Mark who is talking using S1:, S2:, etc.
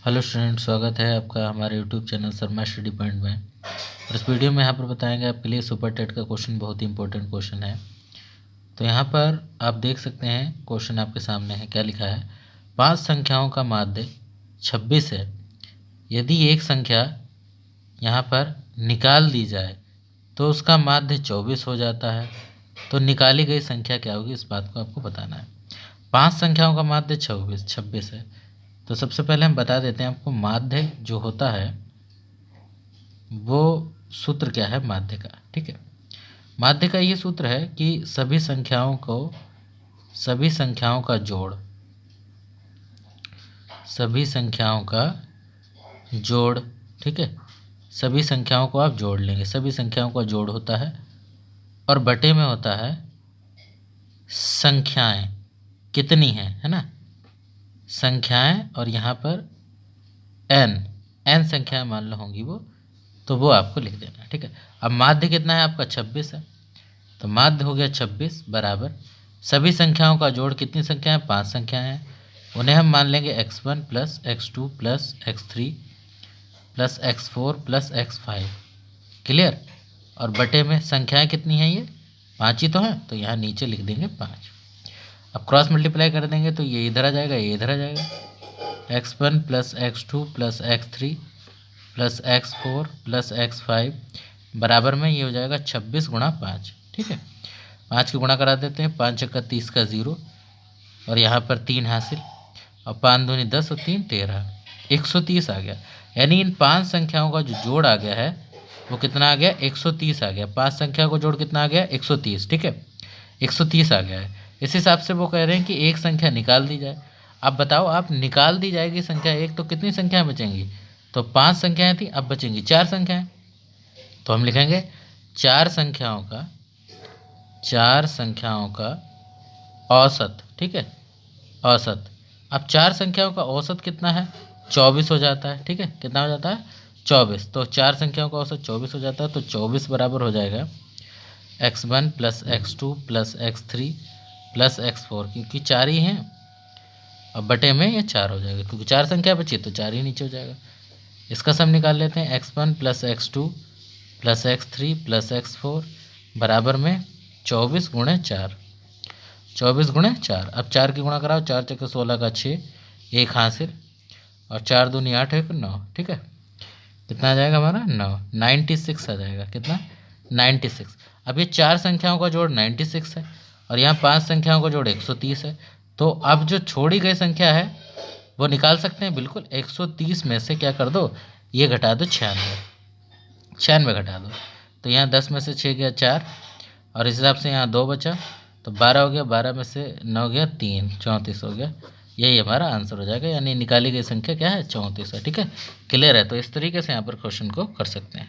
S1: Hello student, स्वागत है आपका हमारे YouTube channel Sharma study point में। और इस वीडियो में यहाँ पर बताएंगे आपके लिए सुपर टेट का क्वेश्चन, बहुत ही इंपॉर्टेंट क्वेश्चन है। तो यहाँ पर आप देख सकते हैं क्वेश्चन आपके सामने है। क्या लिखा है? 5 संख्याओं का माध्य 26 है। यदि एक संख्या यहाँ पर निकाल दी जाए तो उसका माध्य 24 हो जाता है। तो निकाली गई संख्या क्या होगी, इस बात को आपको बताना है। 5 संख्याओं का माध्य 26 है। तो सबसे पहले हम बता देते हैं आपको, माध्य जो होता है वो सूत्र क्या है माध्य का। ठीक है, माध्य का ये सूत्र है कि सभी संख्याओं का जोड़, सभी संख्याओं का जोड़, ठीक है, सभी संख्याओं को आप जोड़ लेंगे। सभी संख्याओं का जोड़ होता है और बटे में होता है संख्याएं कितनी हैं, है ना, संख्याएं। और यहाँ पर n संख्याएं मान लो होंगी वो, तो वो आपको लिख देना। ठीक है, अब माध्य कितना है आपका? 26 है। तो माध्य हो गया 26 बराबर सभी संख्याओं का जोड़। कितनी संख्याएं? 5 संख्याएं हैं। उन्हें हम मान लेंगे x1 plus x2 plus x3 plus x4 plus x5। Clear? और बटे में संख्याएं कितनी हैं? ये 5 ही तो हैं, तो यहाँ नीचे लिख देंगे 5। अब क्रॉस मल्टीप्लाई कर देंगे तो ये इधर आ जाएगा, ये इधर आ जाएगा। x1 plus x2 plus x3 plus x4 plus x5 बराबर में ये हो जाएगा 26 गुणा 5। ठीक है, 5 की गुणा करा देते हैं। 5 छक्का 30 का 0 और यहाँ पर 3 हासिल, और 5 दूनी 10 और 3 13, 130 आ गया। यानी इन 5 संख्याओं का जो जोड़ आ गया है वो कितना आ गया? 130 आ गया। 5 संख्याओं का जोड़ कितना आ गया? 130। ठीक है, 130 आ गया है। इस हिसाब से वो कह रहे हैं कि एक संख्या निकाल दी जाए। अब बताओ, आप निकाल दी जाएगी संख्या एक तो कितनी संख्याएं बचेंगी? तो 5 संख्याएं थी, अब बचेंगी 4 संख्याएं। तो हम लिखेंगे 4 संख्याओं का औसत। ठीक है, औसत। अब 4 संख्याओं का औसत कितना है? 24 हो जाता है। ठीक है, कितना हो जाता है? 24। तो 4 संख्याओं का औसत 24 हो जाता है। तो 24 बराबर हो जाएगा x1 plus x2 plus x3 plus x4, क्योंकि 4 ही हैं। अब बटे में ये 4 हो जाएगा, क्योंकि 4 संख्या बची तो 4 ही नीचे हो जाएगा। इसका सम निकाल लेते हैं। x1 plus x2 plus x3 plus x4 बराबर में 24 गुणे 4। 24 गुणे 4। अब 4 की गुणा कराओ। 4 चक्के 16 का 6, 1 हासिल, और 4 दूनी 8 1 9। ठीक है, कितना आ जाएगा हमारा? 9, 96 आ जाएगा। कितना? 96। अब ये 4 संख्याओं का जोड़ 96 है और यहाँ 5 संख्याओं का जोड़ 130 है। तो अब जो छोड़ी गई संख्या है वो निकाल सकते हैं। बिल्कुल, 130 में से क्या कर दो? ये घटा दो 96, 96 घटा दो। तो यहाँ 10 में से 6 गया 4, और इस हिसाब से यहाँ 2 बचा, तो 12 हो गया। 12 में से 9 गया 3, 34 हो गया। यही हमारा आंसर हो जाएगा, यानी निकाली गई संख्या क्या है? 34 है। ठीक है, क्लियर है? तो इस तरीके से यहाँ पर क्वेश्चन को कर सकते हैं।